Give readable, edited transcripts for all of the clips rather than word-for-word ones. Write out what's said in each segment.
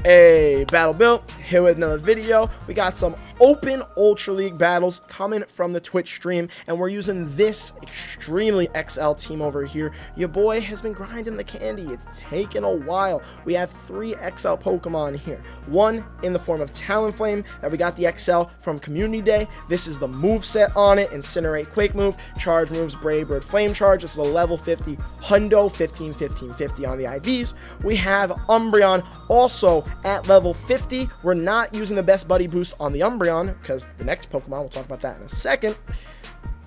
Hey, Battle Built here with another video. We got some open Ultra League battles coming from the Twitch stream, and we're using this extremely XL team over here. Your boy has been grinding the candy. It's taken a while. We have 3 XL Pokemon here. One in the form of Talonflame that we got the XL from Community Day. This is the move set on it: Incinerate, Quick Move, Charge Moves, Brave Bird, Flame Charge. This is a level 50 Hundo, 15, 15, 50 on the IVs. We have Umbreon also at level 50. We're not using the best buddy boost on the Umbreon because the next Pokemon, we'll talk about that in a second.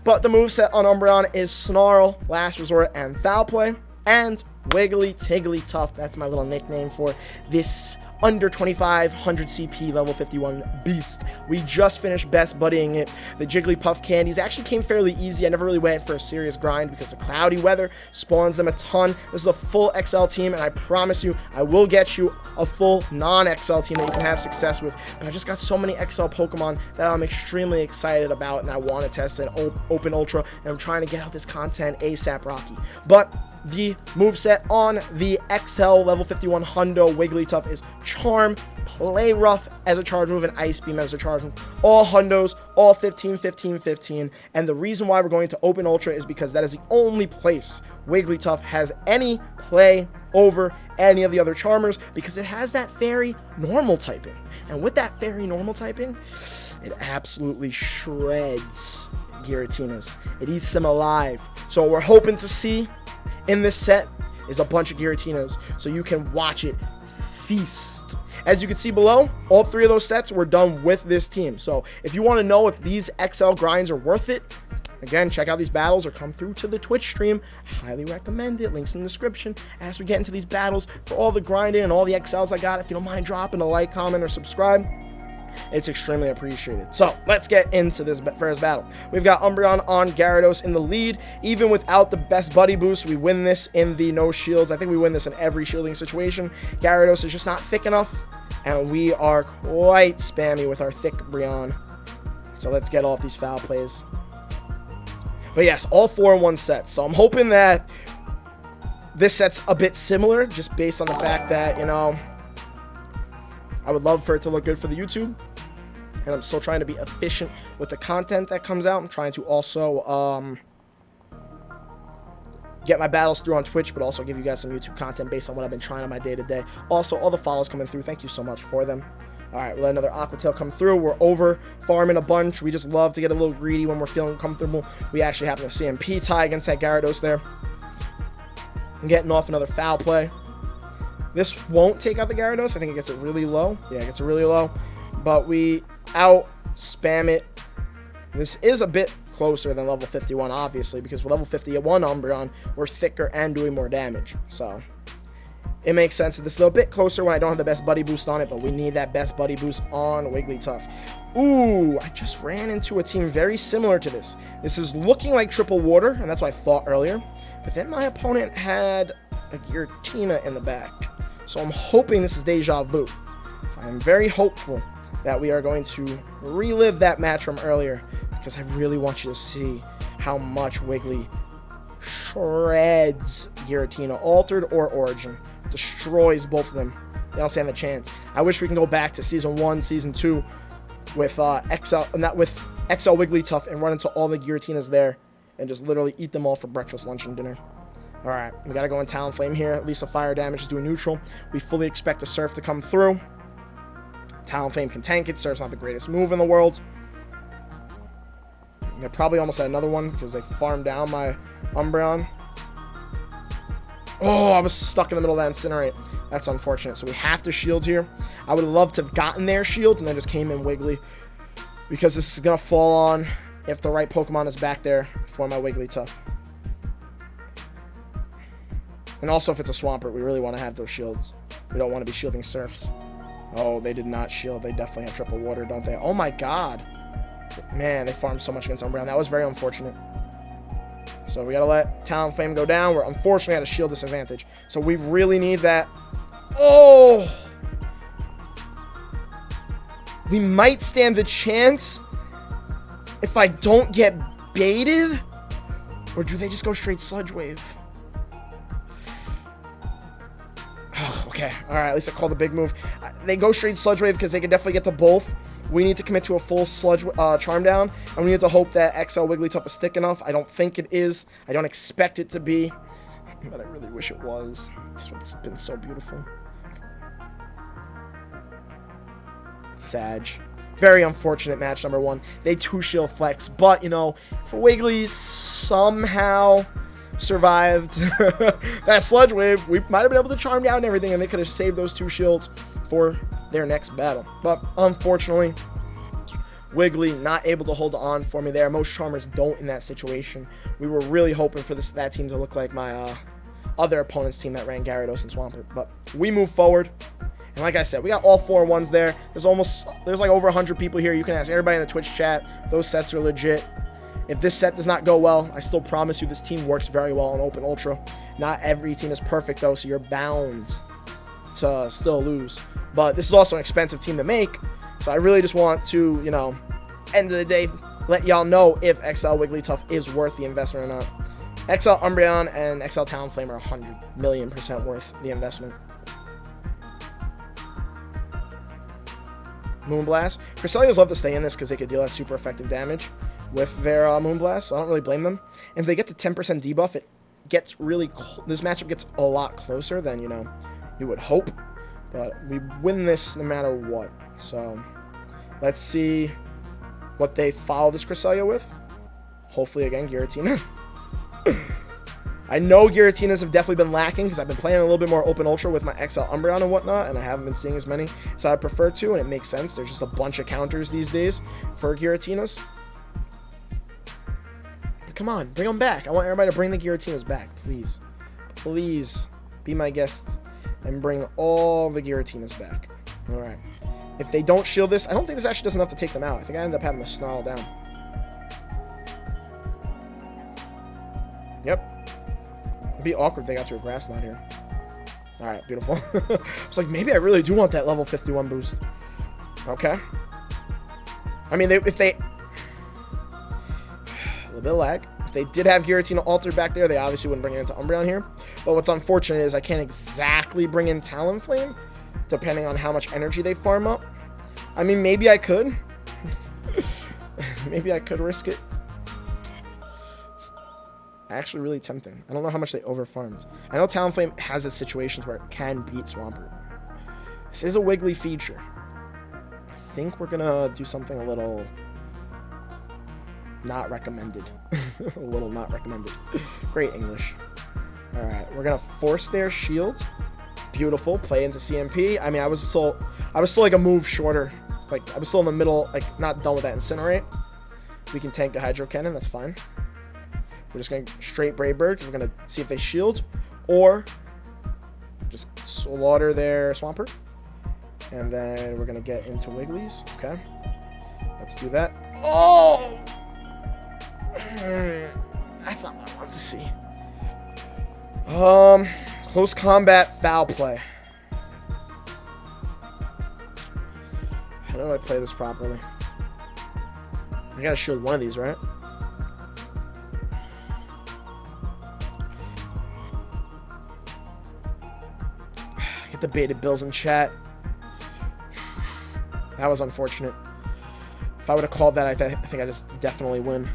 But the moveset on Umbreon is Snarl, Last Resort, and Foul Play. And Wigglytuff, that's my little nickname for this under 2500 CP level 51 beast. We just finished best buddying it. The Jigglypuff candies actually came fairly easy. I never really went for a serious grind because the cloudy weather spawns them a ton. This is a full XL team, and I promise you I will get you a full non-XL team that you can have success with. But I just got so many XL Pokemon that I'm extremely excited about, and I want to test an open Ultra, and I'm trying to get out this content ASAP Rocky. But the moveset on the XL level 51 Hundo Wigglytuff is Charm, Play Rough as a charge move, and Ice Beam as a charge move. All Hundos, all 15, 15, 15. And the reason why we're going to Open Ultra is because that is the only place Wigglytuff has any play over any of the other Charmers, because it has that Fairy Normal typing. And with that Fairy Normal typing, it absolutely shreds Giratinas. It eats them alive. So what we're hoping to see in this set is a bunch of Giratinas, so you can watch it feast. As you can see below, all 3 of those sets were done with this team. So if you want to know if these XL grinds are worth it, again, check out these battles or come through to the Twitch stream. Highly recommend it. Links in the description. As we get into these battles, for all the grinding and all the XLs I got, if you don't mind dropping a like, comment, or subscribe, it's extremely appreciated. So let's get into this first battle. We've got Umbreon on Gyarados in the lead. Even without the best buddy boost, we win this in the no shields. I think we win this in every shielding situation. Gyarados is just not thick enough, and we are quite spammy with our thick Breon. So let's get off these foul plays. But yes, all 4 in one set. So I'm hoping that this set's a bit similar, just based on the fact that, you know, I would love for it to look good for the YouTube, and I'm still trying to be efficient with the content that comes out. I'm trying to also get my battles through on Twitch, but also give you guys some YouTube content based on what I've been trying on my day-to-day. Also, all the follows coming through, thank you so much for them. All right, we'll let another Aqua Tail come through. We're over farming a bunch. We just love to get a little greedy when we're feeling comfortable. We actually have a CMP tie against that Gyarados there. I'm getting off another foul play. This won't take out the Gyarados. I think it gets it really low. Yeah, it gets it really low. But we out spam it. This is a bit closer than level 51, obviously, because with level 51 Umbreon, we're thicker and doing more damage. So it makes sense that this is a bit closer when I don't have the best buddy boost on it, but we need that best buddy boost on Wigglytuff. Ooh, I just ran into a team very similar to this. This is looking like Triple Water, and that's what I thought earlier. But then my opponent had a Giratina in the back. So I'm hoping this is deja vu. I'm very hopeful that we are going to relive that match from earlier, because I really want you to see how much Wiggly shreds Giratina, Altered or Origin. Destroys both of them. They don't stand a chance. I wish we can go back to Season 1, Season 2 with XL Wigglytuff and run into all the Giratinas there and just literally eat them all for breakfast, lunch, and dinner. Alright, we gotta go in Talonflame here. At least the fire damage is doing neutral. We fully expect the Surf to come through. Talonflame can tank it. Surf's not the greatest move in the world. They're probably almost at another one because they farmed down my Umbreon. Oh, I was stuck in the middle of that Incinerate. That's unfortunate. So we have to shield here. I would have loved to have gotten their shield and then just came in Wiggly, because this is going to fall on if the right Pokemon is back there for my Wigglytuff. And also, if it's a Swampert, we really want to have those shields. We don't want to be shielding Surfs. Oh, they did not shield. They definitely have Triple Water, don't they? Oh my god. Man, they farmed so much against Umbreon. That was very unfortunate. So we got to let Talonflame go down. We're unfortunately at a shield disadvantage. So we really need that. Oh! We might stand the chance if I don't get baited. Or do they just go straight Sludge Wave? Okay, all right, at least I called a big move. They go straight Sludge Wave because they can definitely get to both. We need to commit to a full Sludge Charm Down, and we need to hope that XL Wigglytuff is thick enough. I don't think it is. I don't expect it to be, but I really wish it was. This one's been so beautiful. Sag. Very unfortunate match number 1. They 2-shield flex, but, you know, if Wiggly somehow survived that Sludge Wave, we might have been able to charm down everything, and they could have saved those 2 shields for their next battle. But unfortunately, Wiggly not able to hold on for me there. Most Charmers don't in that situation. We were really hoping for that team to look like my other opponent's team that ran Gyarados and Swampert. But we move forward. And like I said, we got all 4 ones there. There's like over 100 people here. You can ask everybody in the Twitch chat. Those sets are legit. If this set does not go well, I still promise you this team works very well on Open Ultra. Not every team is perfect, though, so you're bound to still lose. But this is also an expensive team to make, so I really just want to, you know, end of the day, let y'all know if XL Wigglytuff is worth the investment or not. XL Umbreon and XL Talonflame are 100,000,000% worth the investment. Moonblast. Cresselias love to stay in this because they could deal that super effective damage with their Moonblast, so I don't really blame them. And if they get the 10% debuff, it gets really this matchup gets a lot closer than, you know, you would hope. But we win this no matter what. So let's see what they follow this Cresselia with. Hopefully, again, Giratina. I know Giratinas have definitely been lacking because I've been playing a little bit more Open Ultra with my XL Umbreon and whatnot, and I haven't been seeing as many. So I prefer to, and it makes sense. There's just a bunch of counters these days for Giratinas. But come on, bring them back. I want everybody to bring the Giratinas back, please. Please be my guest and bring all the Giratinas back. All right. If they don't shield this, I don't think this actually does enough to take them out. I think I end up having to snarl down. Yep. It'd be awkward if they got to a grass knot here. Alright, beautiful. It's like, maybe I really do want that level 51 boost. Okay. I mean, if they... A little bit of lag. If they did have Giratina altered back there, they obviously wouldn't bring it into Umbreon here. But what's unfortunate is I can't exactly bring in Talonflame, depending on how much energy they farm up. I mean, maybe I could. Maybe I could risk it. Actually really tempting. I don't know how much they overfarmed. I know Talonflame has its situations where it can beat Swampert. This is a Wiggly feature. I think we're gonna do something a little not recommended. A little not recommended. Great English. Alright, we're gonna force their shield. Beautiful. Play into CMP. I mean, I was still like a move shorter. Like, I was still in the middle, like, not done with that Incinerate. We can tank a Hydro Cannon, that's fine. We're just going to straight Brave Bird because we're going to see if they shield or just slaughter their Swampert. And then we're going to get into Wigglies. Okay. Let's do that. Oh! That's not what I want to see. Close combat, foul play. How do I play this properly? I got to shield one of these, right? Get the baited bills in chat. That was unfortunate. If I would have called that, I think I just definitely win.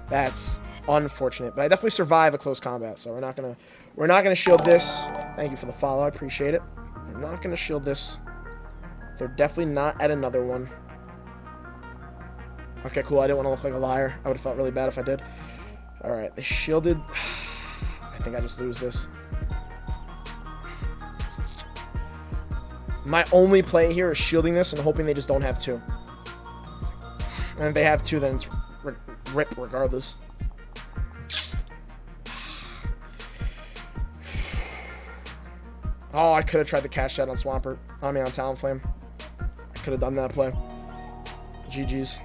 That's unfortunate, but I definitely survive a close combat, so we're not gonna shield this. Thank you for the follow, I appreciate it. We're not gonna shield this. They're definitely not at another one. Okay, cool. I didn't want to look like a liar. I would have felt really bad if I did. All right, they shielded. I think I just lose this. My only play here is shielding this and hoping they just don't have two. And if they have two, then it's rip regardless. Oh, I could have tried to catch that on Swampert. I mean, on Talonflame. I could have done that play. GG's.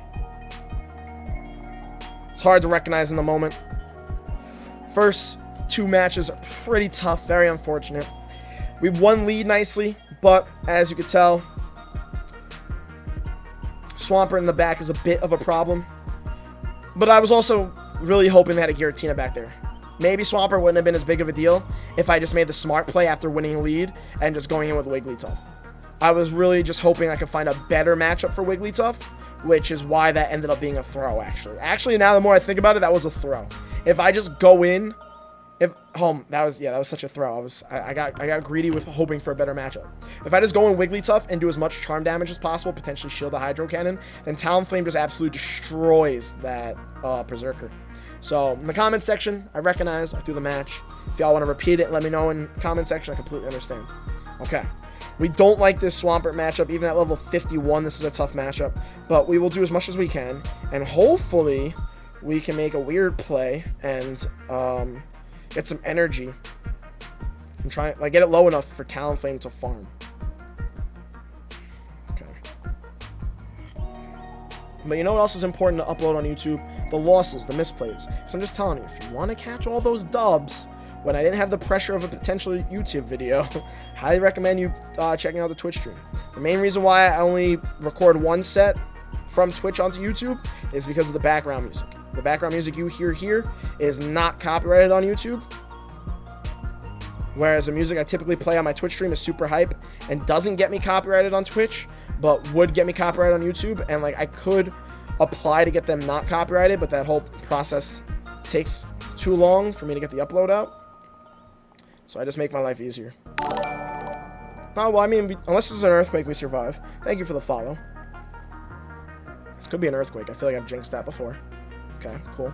It's hard to recognize in the moment. First two matches are pretty tough, very unfortunate. We won lead nicely, but as you could tell, Swampert in the back is a bit of a problem. But I was also really hoping they had a Giratina back there. maybe Swampert wouldn't have been as big of a deal if I just made the smart play after winning lead and just going in with Wigglytuff. I was really just hoping I could find a better matchup for Wigglytuff, which is why that ended up being a throw, actually. Actually, now the more I think about it, that was a throw. If I just go in, that was such a throw. I got greedy with hoping for a better matchup. If I just go in Wigglytuff and do as much charm damage as possible, potentially shield the Hydro Cannon, then Talonflame just absolutely destroys that Berserker. So in the comment section, I recognize I threw the match. If y'all want to repeat it, let me know in the comment section. I completely understand. Okay. We don't like this Swampert matchup. Even at level 51, this is a tough matchup. But we will do as much as we can. And hopefully, we can make a weird play and get some energy. And try, like, get it low enough for Talonflame to farm. Okay. But you know what else is important to upload on YouTube? The losses, the misplays. So I'm just telling you, if you want to catch all those dubs when I didn't have the pressure of a potential YouTube video, highly recommend you checking out the Twitch stream. The main reason why I only record one set from Twitch onto YouTube is because of the background music. The background music you hear here is not copyrighted on YouTube, whereas the music I typically play on my Twitch stream is super hype and doesn't get me copyrighted on Twitch, but would get me copyrighted on YouTube. And like, I could apply to get them not copyrighted, but that whole process takes too long for me to get the upload out. So I just make my life easier. Oh, well, I mean, unless there's an earthquake, we survive. Thank you for the follow. This could be an earthquake. I feel like I've jinxed that before. Okay, cool.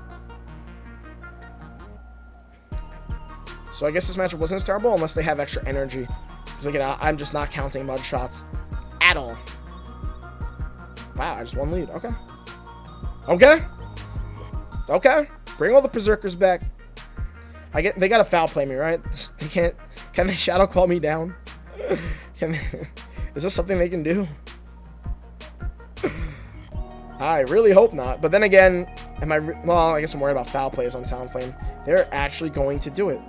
So I guess this matchup wasn't as terrible unless they have extra energy. Because again, I'm just not counting mud shots at all. Wow, I just won lead. Okay. Okay. Okay. Bring all the Berserkers back. They gotta foul play me, right? They can't. Can they Shadow Claw me down? Is this something they can do? I really hope not. But then again, well, I guess I'm worried about foul plays on Talonflame. They're actually going to do it.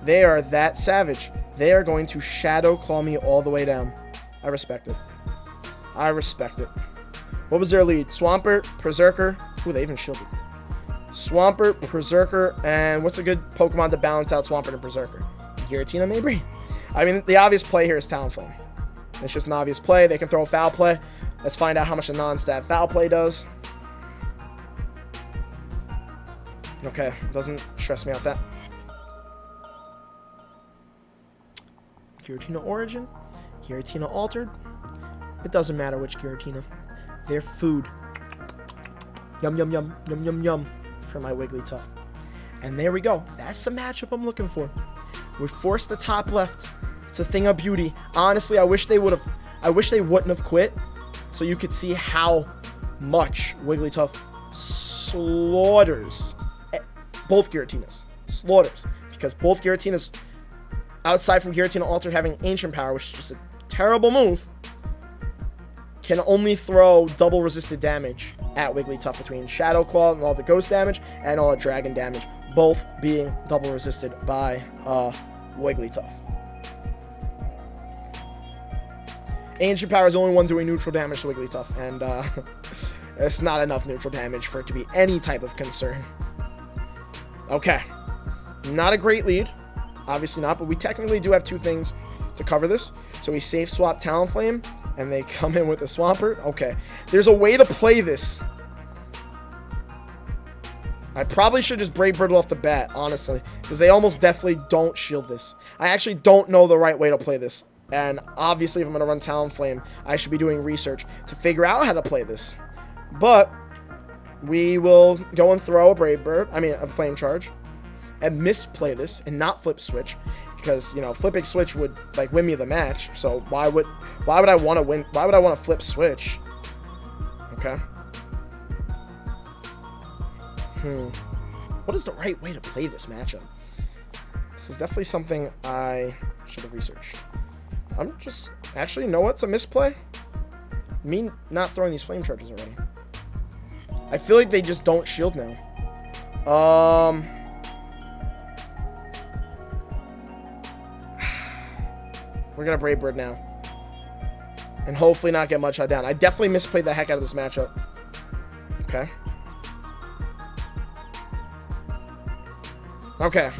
They are that savage. They are going to Shadow Claw me all the way down. I respect it. I respect it. What was their lead? Swampert, Berserker. Ooh, they even shielded. Swampert, Berserker, and what's a good Pokemon to balance out Swampert and Berserker? Giratina, maybe? I mean, the obvious play here is Talonflame. It's just an obvious play. They can throw a foul play. Let's find out how much a non-stat foul play does. Okay, doesn't stress me out that. Giratina Origin, Giratina Altered. It doesn't matter which Giratina. They're food. Yum, yum, yum, yum, yum, yum. For my Wigglytuff. And there we go. That's the matchup I'm looking for. We forced the top left. It's a thing of beauty. Honestly, I wish they wouldn't have quit, so you could see how much Wigglytuff slaughters both Giratinas. Slaughters. Because both Giratinas, outside from Giratina Altered having Ancient Power, which is just a terrible move, can only throw double resisted damage at Wigglytuff between Shadow Claw and all the ghost damage and all the dragon damage, both being double resisted by Wigglytuff. Ancient Power is the only one doing neutral damage to Wigglytuff, and it's not enough neutral damage for it to be any type of concern. Okay. Not a great lead. Obviously not, but we technically do have two things to cover this. So we safe swap Talonflame, and they come in with a Swampert. Okay. There's a way to play this. I probably should just Brave Bird off the bat, honestly, because they almost definitely don't shield this. I actually don't know the right way to play this. And obviously, if I'm going to run Talonflame, I should be doing research to figure out how to play this. But we will go and throw a Brave Bird, a Flame Charge, and misplay this and not flip switch. Because, you know, flipping switch would, like, win me the match. So why would I want to win? Why would I want to flip switch? Okay. What is the right way to play this matchup? This is definitely something I should have researched. I'm just... Actually, you know what's a misplay? Me not throwing these flame charges already. I feel like they just don't shield now. We're going to Brave Bird now. And hopefully not get Mudshot down. I definitely misplayed the heck out of this matchup. Okay. Okay.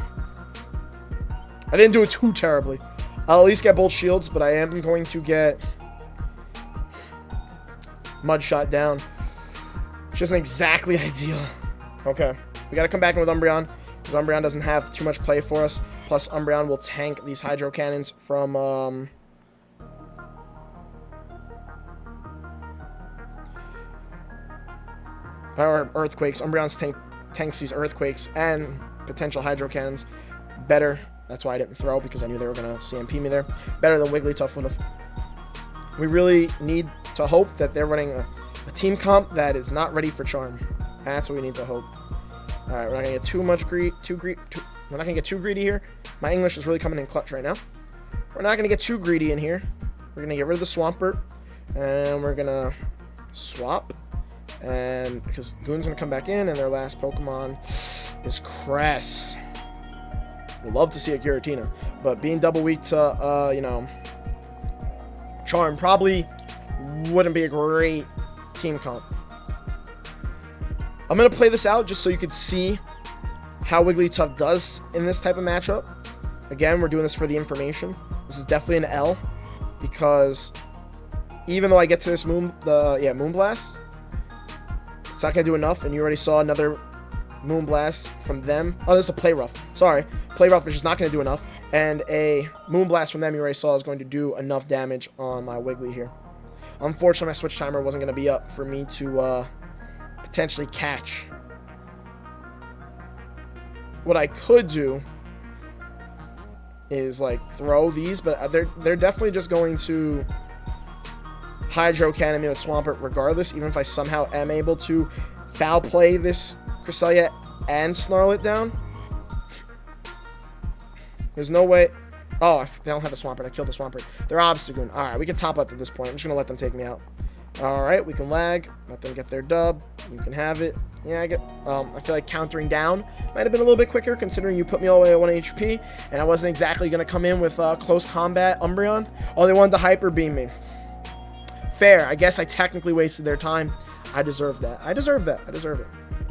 I didn't do it too terribly. I'll at least get both shields, but I am going to get Mud Shot down. Which isn't exactly ideal. Okay. We gotta come back in with Umbreon, because Umbreon doesn't have too much play for us. Plus, Umbreon will tank these Hydro Cannons from, or Earthquakes. Umbreon's tanks these Earthquakes and potential Hydro Cannons better. That's why I didn't throw, because I knew they were going to CMP me there. Better than Wigglytuff would have. We really need to hope that they're running a team comp that is not ready for Charm. That's what we need to hope. Alright, we're not going to get too much we're not going to get too greedy here. My English is really coming in clutch right now. We're not going to get too greedy in here. We're going to get rid of the Swampert. And we're going to swap. And because Goon's going to come back in, and their last Pokemon is Cress. Would love to see a Giratina, but being double weak to, you know, Charm probably wouldn't be a great team comp. I'm going to play this out just so you could see how Wigglytuff does in this type of matchup. Again, we're doing this for the information. This is definitely an L, because even though I get to this Moonblast, it's not going to do enough, and you already saw another Moonblast from them. Oh, this is a Play Rough. Sorry. Play Rough, which is not going to do enough. And a Moonblast from them you already saw is going to do enough damage on my Wiggly here. Unfortunately, my Switch Timer wasn't going to be up for me to potentially catch. What I could do is, like, throw these, but they're definitely just going to Hydro Cannon me with Swampert regardless, even if I somehow am able to foul play this Cresselia and snarl it down. There's no way. Oh, they don't have the Swampert. I killed the Swampert. They're Obstagoon. Alright, we can top up at this point. I'm just going to let them take me out. Alright, we can lag. Let them get their dub. You can have it. Yeah, I feel like countering down might have been a little bit quicker, considering you put me all the way at 1 HP, and I wasn't exactly going to come in with close combat Umbreon. Oh, they wanted to Hyper Beam me. Fair. I guess I technically wasted their time. I deserve that. I deserve that. I deserve it.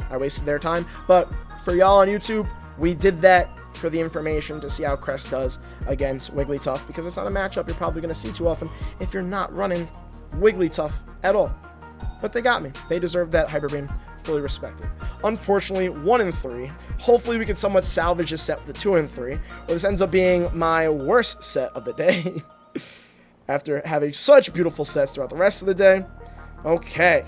I wasted their time. But for y'all on YouTube, we did that for the information to see how Crest does against Wigglytuff, because it's not a matchup you're probably going to see too often if you're not running Wigglytuff at all. But they got me. They deserved that Hyper Beam. Fully respected. Unfortunately, 1 and 3. Hopefully we can somewhat salvage this set with the 2 and 3. Or this ends up being my worst set of the day. After having such beautiful sets throughout the rest of the day. Okay.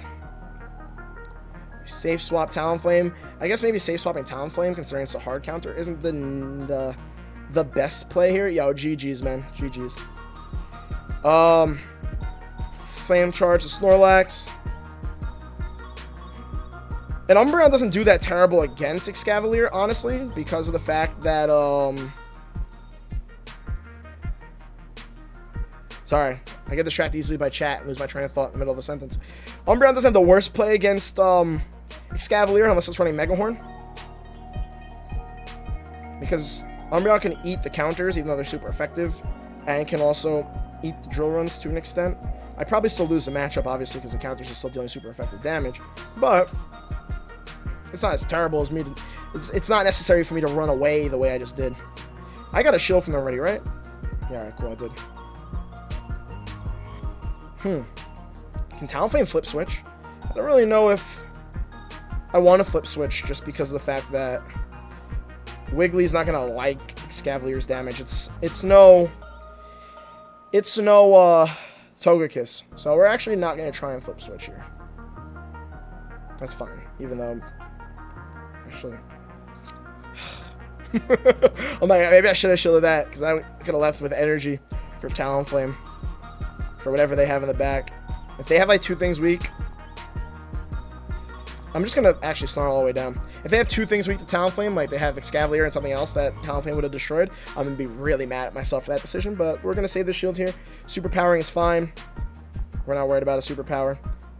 Safe swap Talonflame. I guess maybe safe swapping Talonflame, considering it's a hard counter, isn't the best play here. Yo, GG's, man. GG's. Flame Charge the Snorlax. And Umbreon doesn't do that terrible against Excavalier, honestly, because of the fact that, sorry, I get distracted easily by chat and lose my train of thought in the middle of a sentence. Umbreon doesn't have the worst play against Excavalier unless it's running Megahorn. Because Umbreon can eat the counters, even though they're super effective, and can also eat the drill runs to an extent. I probably still lose the matchup, obviously, because the counters are still dealing super effective damage, but it's not as terrible as me to... It's not necessary for me to run away the way I just did. I got a shield from them already, right? Yeah, alright, cool, I did. Can Talonflame flip switch? I don't really know if I want to flip switch, just because of the fact that Wiggly's not gonna like Scavalier's damage. It's no Togekiss. So we're actually not gonna try and flip switch here. That's fine, even though actually I'm like, maybe I should have shielded that, because I could have left with energy for Talonflame. For whatever they have in the back. If they have like 2 things weak, I'm just going to actually snarl all the way down. If they have 2 things weak to Talonflame, like they have Excavalier and something else that Talonflame would have destroyed, I'm going to be really mad at myself for that decision, but we're going to save the shield here. Superpowering is fine. We're not worried about a superpower.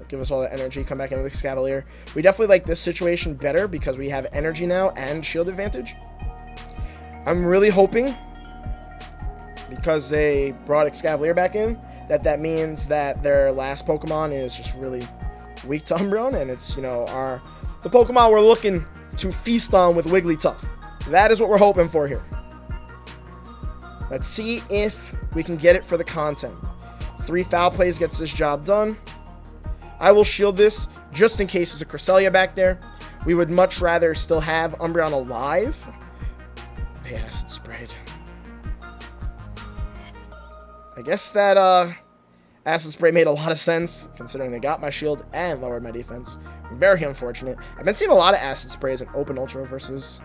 Give us all that energy, come back in with Excavalier. We definitely like this situation better because we have energy now and shield advantage. I'm really hoping, because they brought Excavalier back in, that means that their last Pokemon is just really weak to Umbreon, and it's, you know, the Pokemon we're looking to feast on with Wigglytuff. That is what we're hoping for here. Let's see if we can get it for the content. 3 foul plays gets this job done. I will shield this just in case there's a Cresselia back there. We would much rather still have Umbreon alive. They acid sprayed. I guess that acid spray made a lot of sense, considering they got my shield and lowered my defense. Very unfortunate. I've been seeing a lot of acid sprays in Open Ultra versus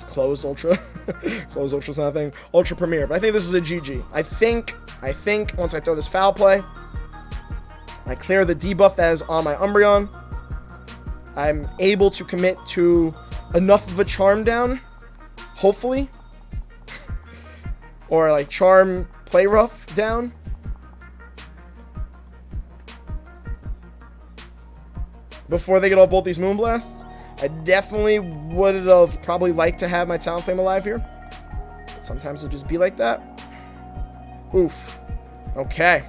Closed Ultra. Closed Ultra's nothing. Ultra Premier, but I think this is a GG. I think once I throw this foul play, I clear the debuff that is on my Umbreon. I'm able to commit to enough of a charm down, hopefully. Or like charm play rough down. Before they get all both these Moonblasts. I definitely would have probably liked to have my Talonflame alive here. But sometimes it just be like that. Oof. Okay.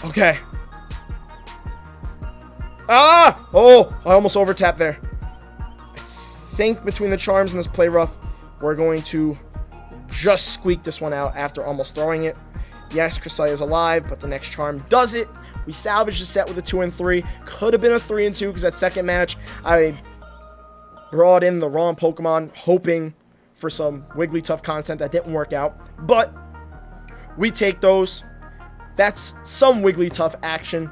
Okay. Ah! Oh, I almost overtapped there. I think between the charms and this play rough, we're going to just squeak this one out after almost throwing it. Yes, Cresselia is alive, but the next charm does it. We salvaged the set with a 2 and 3. Could have been a 3 and 2 because that second match, I brought in the wrong Pokemon, hoping for some Wigglytuff content that didn't work out. But we take those. That's some Wigglytuff action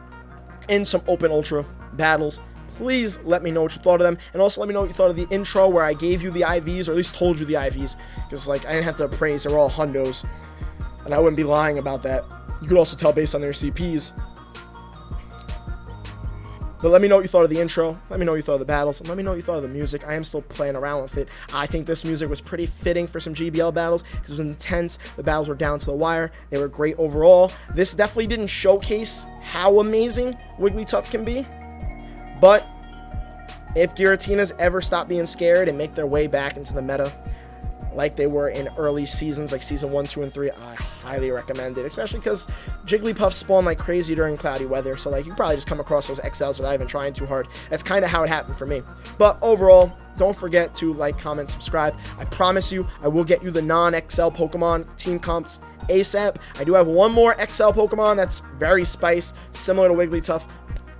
in some Open Ultra battles. Please let me know what you thought of them. And also let me know what you thought of the intro where I gave you the IVs, or at least told you the IVs. Because, like, I didn't have to appraise. They were all hundos. And I wouldn't be lying about that. You could also tell based on their CPs. But let me know what you thought of the intro. Let me know what you thought of the battles. And let me know what you thought of the music. I am still playing around with it. I think this music was pretty fitting for some GBL battles. It was intense. The battles were down to the wire. They were great overall. This definitely didn't showcase how amazing Wigglytuff can be. But if Giratinas ever stop being scared and make their way back into the meta, like they were in early seasons, like season 1, 2, and 3, I highly recommend it, especially because Jigglypuff spawn like crazy during cloudy weather, so like you probably just come across those XLs without even trying too hard. That's kind of how it happened for me. But overall, don't forget to like, comment, subscribe. I promise you, I will get you the non-XL Pokemon team comps ASAP. I do have one more XL Pokemon that's very spice, similar to Wigglytuff,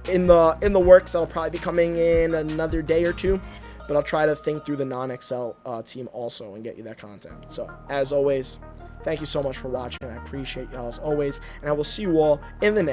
in the works. That'll probably be coming in another day or two. But I'll try to think through the non-XL team also and get you that content. So, as always, thank you so much for watching. I appreciate y'all as always. And I will see you all in the next